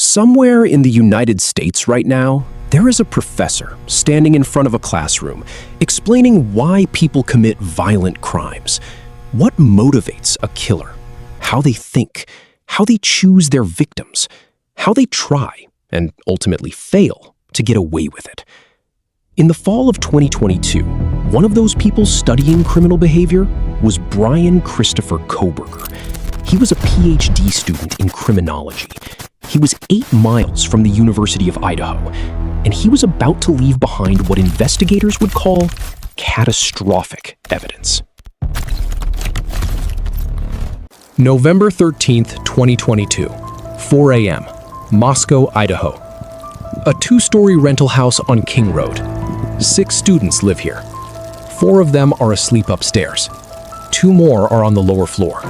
Somewhere in the United States right now, there is a professor standing in front of a classroom explaining why people commit violent crimes, what motivates a killer, how they think, how they choose their victims, how they try and ultimately fail to get away with it. In the fall of 2022, one of those people studying criminal behavior was Bryan Kohberger. He was a PhD student in criminology. He was 8 miles from the University of Idaho, and he was about to leave behind what investigators would call catastrophic evidence. November 13th, 2022, 4 a.m., Moscow, Idaho. A 2-story rental house on King Road. 6 students live here. 4 of them are asleep upstairs. 2 more are on the lower floor.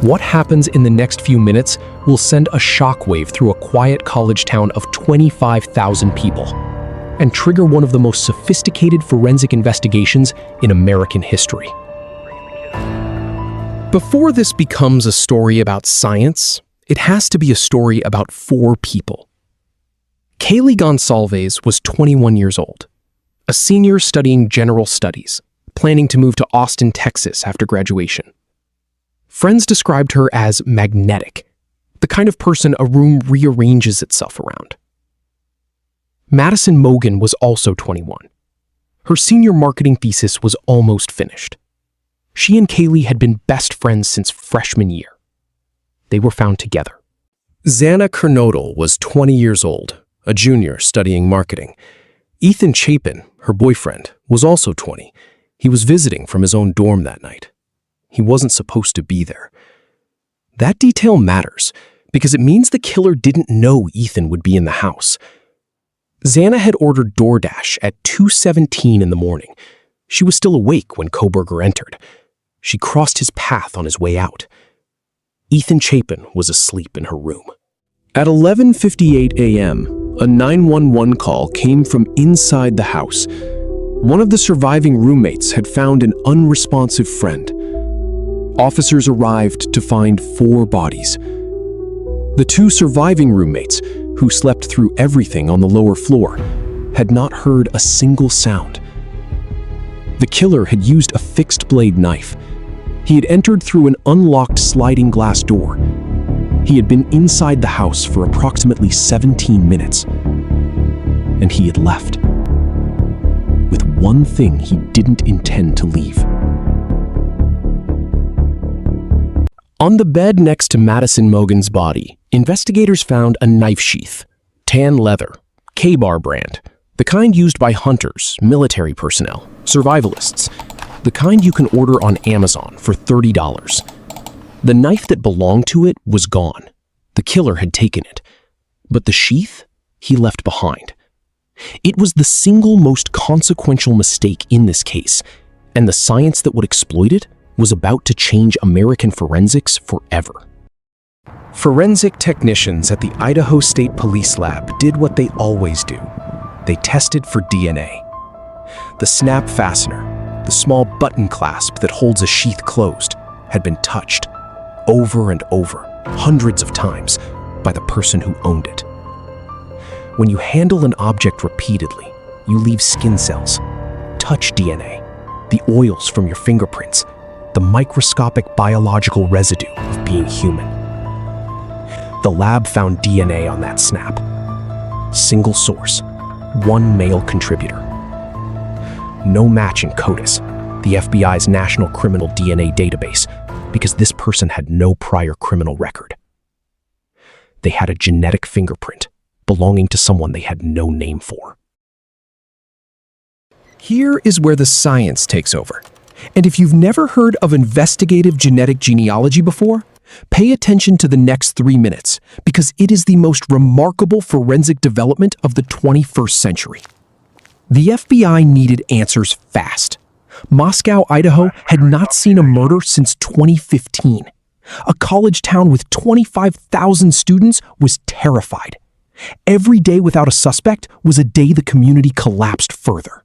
What happens in the next few minutes will send a shockwave through a quiet college town of 25,000 people and trigger one of the most sophisticated forensic investigations in American history. Before this becomes a story about science, it has to be a story about 4 people. Kaylee Gonsalves was 21 years old, a senior studying general studies, planning to move to Austin, Texas after graduation. Friends described her as magnetic, the kind of person a room rearranges itself around. Madison Mogan was also 21. Her senior marketing thesis was almost finished. She and Kaylee had been best friends since freshman year. They were found together. Xana was 20 years old, a junior studying marketing. Ethan Chapin, her boyfriend, was also 20. He was visiting from his own dorm that night. He wasn't supposed to be there. That detail matters because it means the killer didn't know Ethan would be in the house. Xana had ordered DoorDash at 2:17 in the morning. She was still awake when Kohberger entered. She crossed his path on his way out. Ethan Chapin was asleep in her room. At 11:58 a.m., a 911 call came from inside the house. One of the surviving roommates had found an unresponsive friend. Officers arrived to find 4 bodies. The 2 surviving roommates, who slept through everything on the lower floor, had not heard a single sound. The killer had used a fixed-blade knife. He had entered through an unlocked sliding glass door. He had been inside the house for approximately 17 minutes, and he had left, with one thing he didn't intend to leave. On the bed next to Madison Mogan's body, investigators found a knife sheath, tan leather, K-Bar brand, the kind used by hunters, military personnel, survivalists, the kind you can order on Amazon for $30. The knife that belonged to it was gone. The killer had taken it, but the sheath he left behind. It was the single most consequential mistake in this case, and the science that would exploit it was about to change American forensics forever. Forensic technicians at the Idaho State Police Lab did what they always do. They tested for DNA. The snap fastener, the small button clasp that holds a sheath closed, had been touched over and over, hundreds of times, by the person who owned it. When you handle an object repeatedly, you leave skin cells, touch DNA, the oils from your fingerprints, the microscopic biological residue of being human. The lab found DNA on that snap. Single source, 1 male contributor. No match in CODIS, the FBI's National Criminal DNA Database, because this person had no prior criminal record. They had a genetic fingerprint belonging to someone they had no name for. Here is where the science takes over. And if you've never heard of investigative genetic genealogy before, pay attention to the next 3 minutes, because it is the most remarkable forensic development of the 21st century. The FBI needed answers fast. Moscow, Idaho had not seen a murder since 2015. A college town with 25,000 students was terrified. Every day without a suspect was a day the community collapsed further.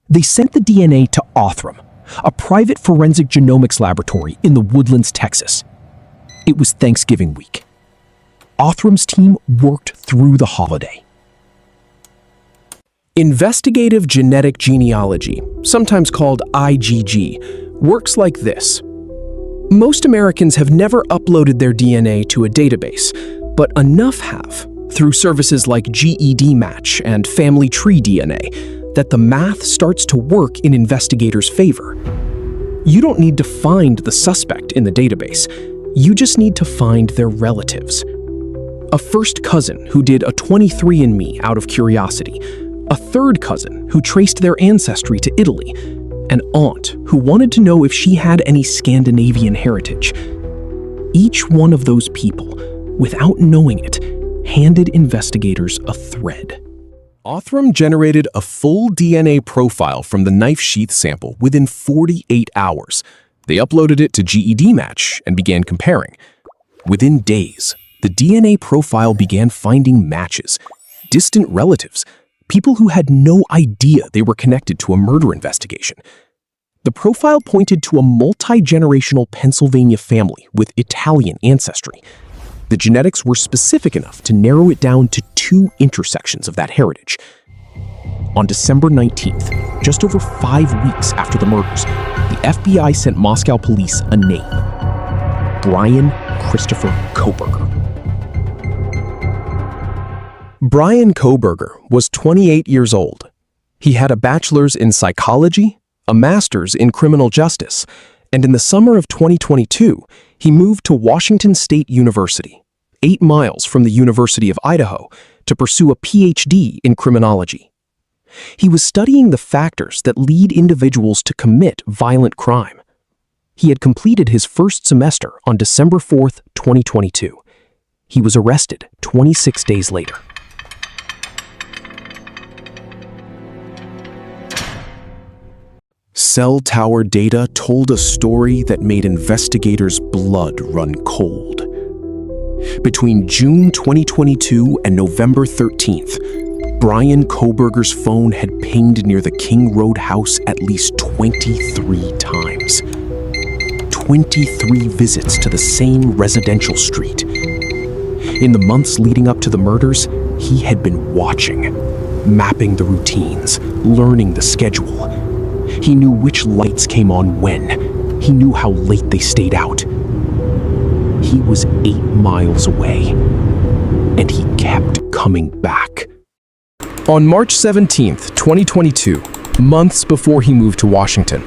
They sent the DNA to Othram, a private forensic genomics laboratory in the Woodlands, Texas. It was Thanksgiving week. Othram's team worked through the holiday. Investigative Genetic Genealogy, sometimes called IGG, works like this. Most Americans have never uploaded their DNA to a database, but enough have, through services like GED Match and Family Tree DNA, that the math starts to work in investigators' favor. You don't need to find the suspect in the database. You just need to find their relatives. A first cousin who did a 23andMe out of curiosity, a third cousin who traced their ancestry to Italy, an aunt who wanted to know if she had any Scandinavian heritage. Each one of those people, without knowing it, handed investigators a thread. Othram generated a full DNA profile from the knife sheath sample within 48 hours. They uploaded it to GED Match and began comparing. Within days, the DNA profile began finding matches, distant relatives, people who had no idea they were connected to a murder investigation. The profile pointed to a multi-generational Pennsylvania family with Italian ancestry. The genetics were specific enough to narrow it down to 2 intersections of that heritage. On December 19th, just over 5 weeks after the murders, the FBI sent Moscow police a name: Bryan Christopher Kohberger. Bryan Kohberger was 28 years old. He had a bachelor's in psychology, a master's in criminal justice, and in the summer of 2022, he moved to Washington State University, 8 miles from the University of Idaho, to pursue a PhD in criminology. He was studying the factors that lead individuals to commit violent crime. He had completed his first semester on December 4th, 2022. He was arrested 26 days later. Cell tower data told a story that made investigators' blood run cold. Between June 2022 and November 13th, Bryan Kohberger's phone had pinged near the King Road house at least 23 times. 23 visits to the same residential street. In the months leading up to the murders, he had been watching, mapping the routines, learning the schedule. He knew which lights came on when. He knew how late they stayed out. He was 8 miles away, and he kept coming back. On March 17th, 2022, months before he moved to Washington,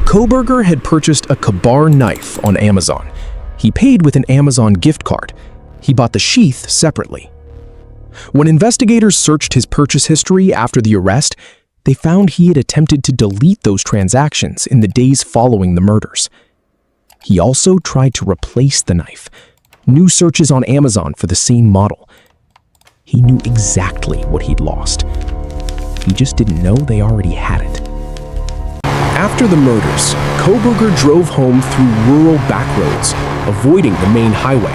Kohberger had purchased a Ka-Bar knife on Amazon. He paid with an Amazon gift card. He bought the sheath separately. When investigators searched his purchase history after the arrest, they found he had attempted to delete those transactions in the days following the murders. He also tried to replace the knife. New searches on Amazon for the same model. He knew exactly what he'd lost. He just didn't know they already had it. After the murders, Kohberger drove home through rural backroads, avoiding the main highway.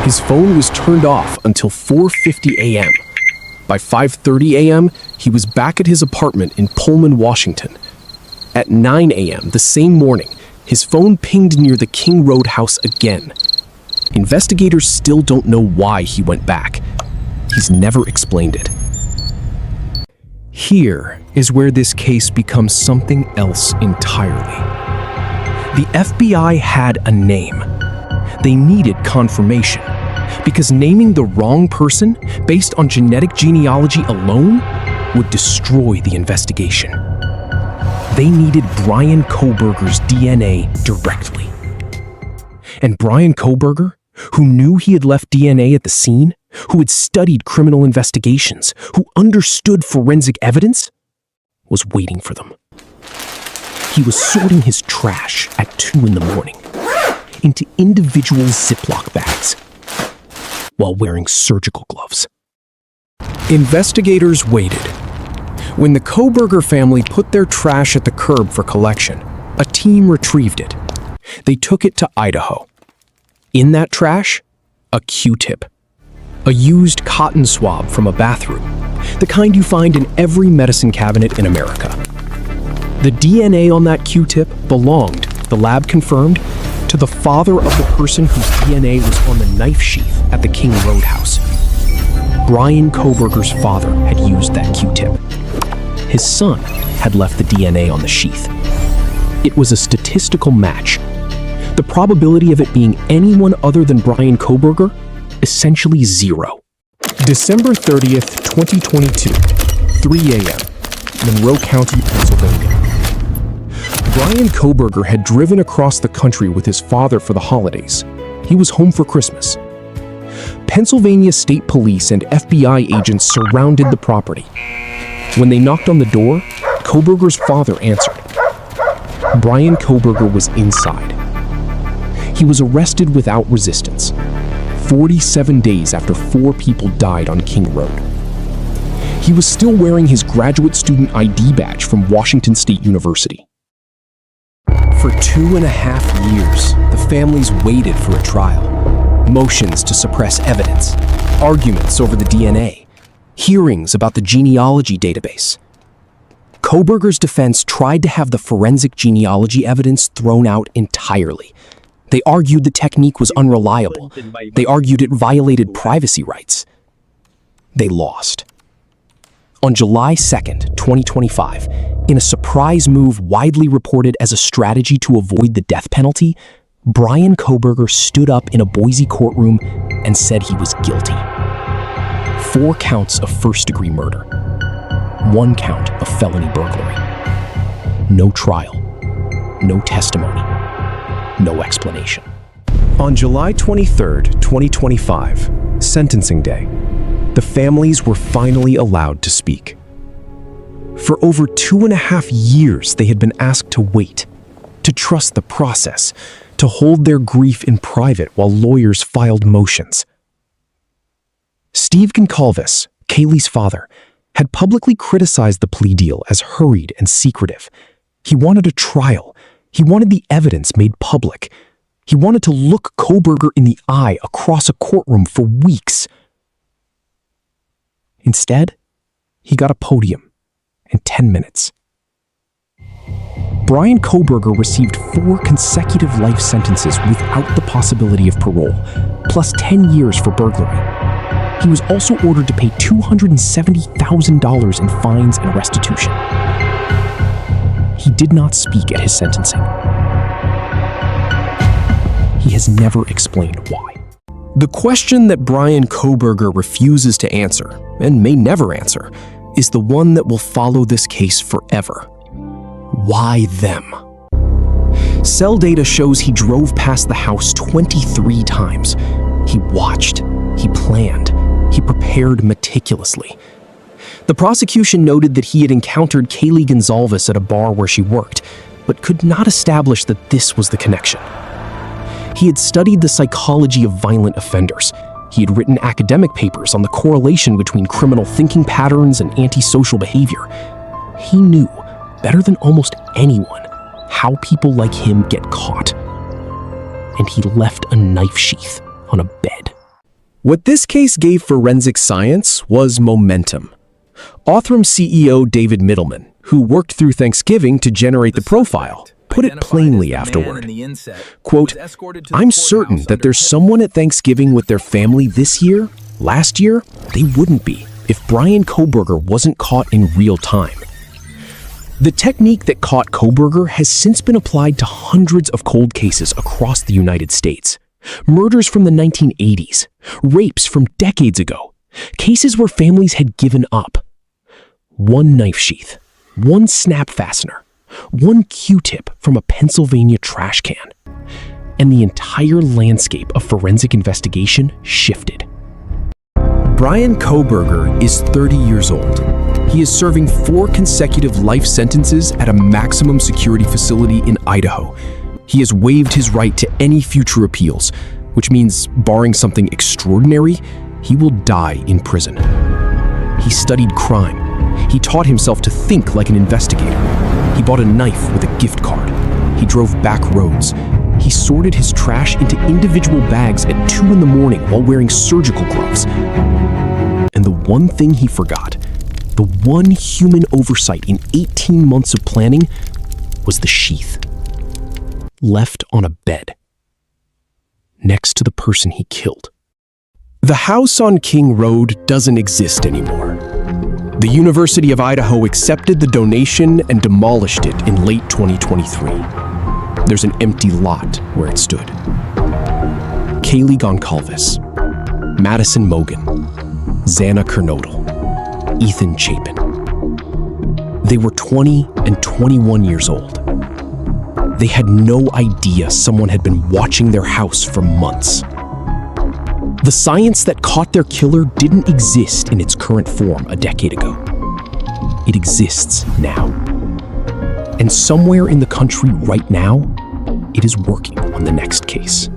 His phone was turned off until 4:50 a.m. By 5:30 a.m., he was back at his apartment in Pullman, Washington. At 9 a.m. the same morning, his phone pinged near the King Road house again. Investigators still don't know why he went back. He's never explained it. Here is where this case becomes something else entirely. The FBI had a name. They needed confirmation, because naming the wrong person based on genetic genealogy alone would destroy the investigation. They needed Bryan Kohberger's DNA directly. And Bryan Kohberger, who knew he had left DNA at the scene, who had studied criminal investigations, who understood forensic evidence, was waiting for them. He was sorting his trash at 2 in the morning into individual Ziploc bags while wearing surgical gloves. Investigators waited. When the Kohberger family put their trash at the curb for collection, a team retrieved it. They took it to Idaho. In that trash, a Q-tip. A used cotton swab from a bathroom, the kind you find in every medicine cabinet in America. The DNA on that Q-tip belonged, the lab confirmed, to the father of the person whose DNA was on the knife sheath at the King Road house. Bryan Kohberger's father had used that Q-tip. His son had left the DNA on the sheath. It was a statistical match. The probability of it being anyone other than Bryan Kohberger, essentially zero. December 30th, 2022, 3 a.m., Monroe County, Pennsylvania. Bryan Kohberger had driven across the country with his father for the holidays. He was home for Christmas. Pennsylvania State Police and FBI agents surrounded the property. When they knocked on the door, Kohberger's father answered. Bryan Kohberger was inside. He was arrested without resistance, 47 days after 4 people died on King Road. He was still wearing his graduate student ID badge from Washington State University. For 2.5 years, the families waited for a trial. Motions to suppress evidence, arguments over the DNA, hearings about the genealogy database. Kohberger's defense tried to have the forensic genealogy evidence thrown out entirely. They argued the technique was unreliable. They argued it violated privacy rights. They lost. On July 2nd, 2025, in a surprise move widely reported as a strategy to avoid the death penalty, Bryan Kohberger stood up in a Boise courtroom and said he was guilty. 4 counts of first-degree murder. 1 count of felony burglary. No trial. No testimony. No explanation. On July 23rd, 2025, sentencing day, the families were finally allowed to speak. For over 2.5 years, they had been asked to wait, to trust the process, to hold their grief in private while lawyers filed motions. Steve Goncalves, Kaylee's father, had publicly criticized the plea deal as hurried and secretive. He wanted a trial. He wanted the evidence made public. He wanted to look Kohberger in the eye across a courtroom for weeks. Instead, he got a podium and 10 minutes. Bryan Kohberger received 4 consecutive life sentences without the possibility of parole, plus 10 years for burglary. He was also ordered to pay $270,000 in fines and restitution. He did not speak at his sentencing. He has never explained why. The question that Bryan Kohberger refuses to answer, and may never answer, is the one that will follow this case forever. Why them? Cell data shows he drove past the house 23 times. He watched, he planned, he prepared meticulously. The prosecution noted that he had encountered Kaylee Goncalves at a bar where she worked, but could not establish that this was the connection. He had studied the psychology of violent offenders. He had written academic papers on the correlation between criminal thinking patterns and antisocial behavior. He knew, better than almost anyone, how people like him get caught. And he left a knife sheath on a bed. What this case gave forensic science was momentum. Othram CEO David Middleman, who worked through Thanksgiving to generate the profile, put it plainly afterward. Quote, "I'm certain that there's someone at Thanksgiving with their family this year, last year, they wouldn't be if Bryan Kohberger wasn't caught in real time." The technique that caught Kohberger has since been applied to hundreds of cold cases across the United States. Murders from the 1980s, rapes from decades ago, cases where families had given up. 1 knife sheath, 1 snap fastener, 1 Q-tip from a Pennsylvania trash can, and the entire landscape of forensic investigation shifted. Bryan Kohberger is 30 years old. He is serving 4 consecutive life sentences at a maximum security facility in Idaho. He has waived his right to any future appeals, which means, barring something extraordinary, he will die in prison. He studied crime. He taught himself to think like an investigator. He bought a knife with a gift card. He drove back roads. He sorted his trash into individual bags at 2 in the morning while wearing surgical gloves. And the one thing he forgot, the one human oversight in 18 months of planning, was the sheath. Left on a bed. next to the person he killed. The house on King Road doesn't exist anymore. The University of Idaho accepted the donation and demolished it in late 2023. There's an empty lot where it stood. Kaylee Goncalves, Madison Mogan, Xana Kernodle, Ethan Chapin. They were 20 and 21 years old. They had no idea someone had been watching their house for months. The science that caught their killer didn't exist in its current form a decade ago. It exists now. And somewhere in the country right now, it is working on the next case.